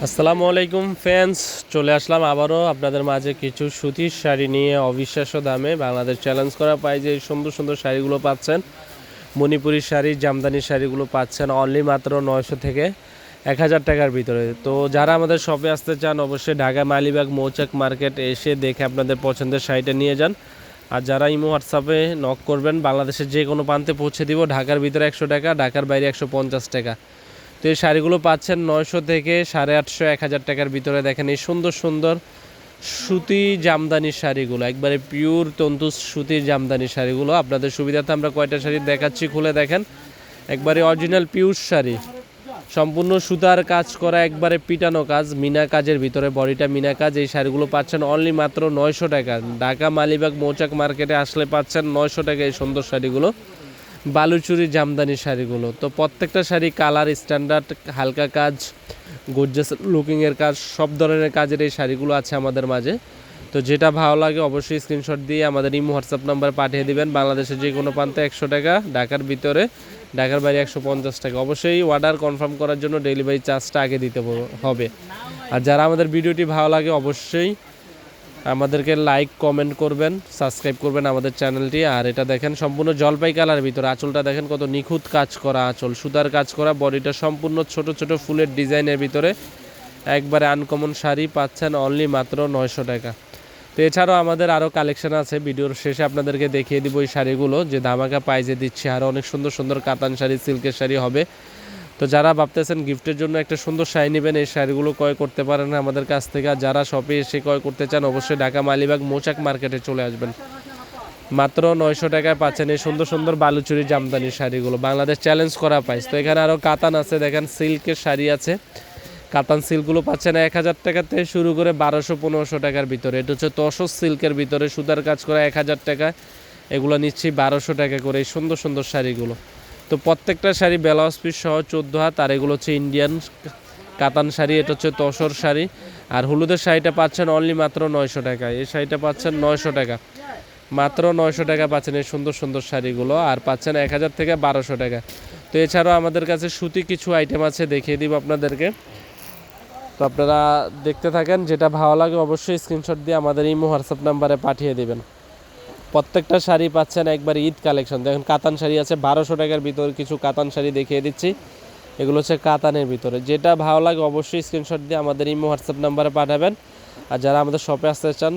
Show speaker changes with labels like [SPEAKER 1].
[SPEAKER 1] আসসালামু আলাইকুম ফ্রেন্ডস, চলে আসলাম আবারও আপনাদের মাঝে কিছু সুতির শাড়ি নিয়ে। অবিশ্বাস্য দামে বাংলাদেশ চ্যালেঞ্জ করা পায় যে এই সুন্দর সুন্দর শাড়িগুলো পাচ্ছেন। মণিপুরি শাড়ি, জামদানি শাড়িগুলো পাচ্ছেন অনলি মাত্র 900 থেকে 1000 টাকার ভিতরে। তো যারা আমাদের শপে আসতে চান অবশ্যই ঢাকা মালিবাগ মৌচাক মার্কেট এসে দেখে আপনাদের পছন্দের শাড়িটা নিয়ে যান। আর যারা ইমো হোয়াটসঅ্যাপে নক করবেন, বাংলাদেশের যে কোনো প্রান্তে পৌঁছে দিব। ঢাকার ভিতরে 100 টাকা, ঢাকার বাইরে 150 টাকা। তো এই শাড়িগুলো পাচ্ছেন 900 থেকে 850 1000 টাকার ভিতরে। দেখেন এই সুন্দর সুন্দর সুতি জামদানি শাড়িগুলো, একবারে পিওর তন্তু সুতির জামদানি শাড়িগুলো। আপনাদের সুবিধাতে আমরা কয়টা শাড়ি দেখাচ্ছি, খুলে দেখেন। একবারে অরিজিনাল পিওর শাড়ি, সম্পূর্ণ সুতার কাজ করা, একবারে পিটানো কাজ, মিনা কাজের ভিতরে, বডিটা মিনা কাজ। এই শাড়িগুলো পাচ্ছেন অনলি মাত্র 900 টাকা। ঢাকা মালিবাগ মৌচাক মার্কেটে আসলে পাচ্ছেন 900 টাকা এই সুন্দর শাড়িগুলো, বালুচুরি জামদানি শাড়িগুলো। তো প্রত্যেকটা শাড়ি কালার স্ট্যান্ডার্ড, হালকা কাজ, গর্জিয়াস লুকিংয়ের কাজ, সব ধরনের কাজের এই শাড়িগুলো আছে আমাদের মাঝে। তো যেটা ভালো লাগে অবশ্যই স্ক্রিনশট দিয়ে আমাদের ইমো হোয়াটসঅ্যাপ নাম্বার পাঠিয়ে দিবেন। বাংলাদেশের যে কোনো প্রান্তে 100 টাকা, ঢাকার ভিতরে, ঢাকার বাইরে 150 টাকা। অবশ্যই অর্ডার কনফার্ম করার জন্য ডেলিভারি চার্জটা আগে দিতে হবে। আর যারা আমাদের ভিডিওটি ভালো লাগে অবশ্যই আমাদেরকে লাইক কমেন্ট করবেন, সাবস্ক্রাইব করবেন আমাদের চ্যানেলটি। আর এটা দেখেন সম্পূর্ণ জলপাই কালার ভিতরে, আঁচলটা দেখেন কত নিখুঁত কাজ করা আঁচল, সুতার কাজ করা, বডিটা সম্পূর্ণ ছোট ছোট ফুলের ডিজাইনের ভিতরে, একবারে আনকমন শাড়ি পাচ্ছেন অনলি মাত্র 900 টাকা। তো এছাড়াও আমাদের আরও কালেকশন আছে, ভিডিওর শেষে আপনাদেরকে দেখিয়ে দিব এই শাড়িগুলো যে ধামাকা প্রাইজে দিচ্ছি। আরও অনেক সুন্দর সুন্দর কাতান শাড়ি, সিল্কের শাড়ি হবে। তো যারা ভাবতেছেন গিফটের জন্য একটা সুন্দর শাড়ি নেবেন, এই শাড়িগুলো ক্রয় করতে পারেন আমাদের কাছ থেকে। আর যারা শপে এসে ক্রয় করতে চান অবশ্যই ঢাকা মালিবাগ মৌচাক মার্কেটে চলে আসবেন। মাত্র 900 টাকায় পাচ্ছেন এই সুন্দর সুন্দর বালুচুরি জামদানি শাড়িগুলো, বাংলাদেশ চ্যালেঞ্জ করা প্রাইস। তো এখানে আরও কাতান আছে, দেখেন সিল্কের শাড়ি আছে। কাতান সিল্কগুলো পাচ্ছেন 1000 টাকা থেকে শুরু করে 1200-1500 টাকার ভিতরে। এটা হচ্ছে তসর সিল্কের ভিতরে, সুতার কাজ করা, 1000 টাকা। এগুলো নিচ্ছি 1200 টাকা করে এই সুন্দর সুন্দর শাড়িগুলো। তো প্রত্যেকটা শাড়ি ব্লাউজ পিস সহ 14 হাত। আর এগুলো হচ্ছে ইন্ডিয়ান কাতান শাড়ি, এটা হচ্ছে তসর শাড়ি। আর হলুদের শাড়িটা পাচ্ছেন অনলি মাত্র 900 টাকা। এই শাড়িটা পাচ্ছেন 900 টাকা, মাত্র 900 টাকা পাচ্ছেন এই সুন্দর সুন্দর শাড়িগুলো। আর পাচ্ছেন 1000 থেকে 1200 টাকা। তো এছাড়াও আমাদের কাছে সুতি কিছু আইটেম আছে, দেখিয়ে দিব আপনাদেরকে। তো আপনারা দেখতে থাকেন, যেটা ভালো লাগে অবশ্যই স্ক্রিনশট দিয়ে আমাদের ইমো হোয়াটসঅ্যাপ নাম্বারে পাঠিয়ে দেবেন। প্রত্যেকটা শাড়ি পাচ্ছেন একবার ঈদ কালেকশন। দেখুন কাতান শাড়ি আছে 1200 টাকার ভিতরে, কিছু কাতান শাড়ি দেখিয়ে দিচ্ছি। এগুলো হচ্ছে কাতানের ভিতরে, যেটা ভালো লাগে অবশ্যই স্ক্রিনশট দিয়ে আমাদের ইমো হোয়াটসঅ্যাপ নাম্বারে পাঠাবেন। আর যারা আমাদের শপে আসতে চান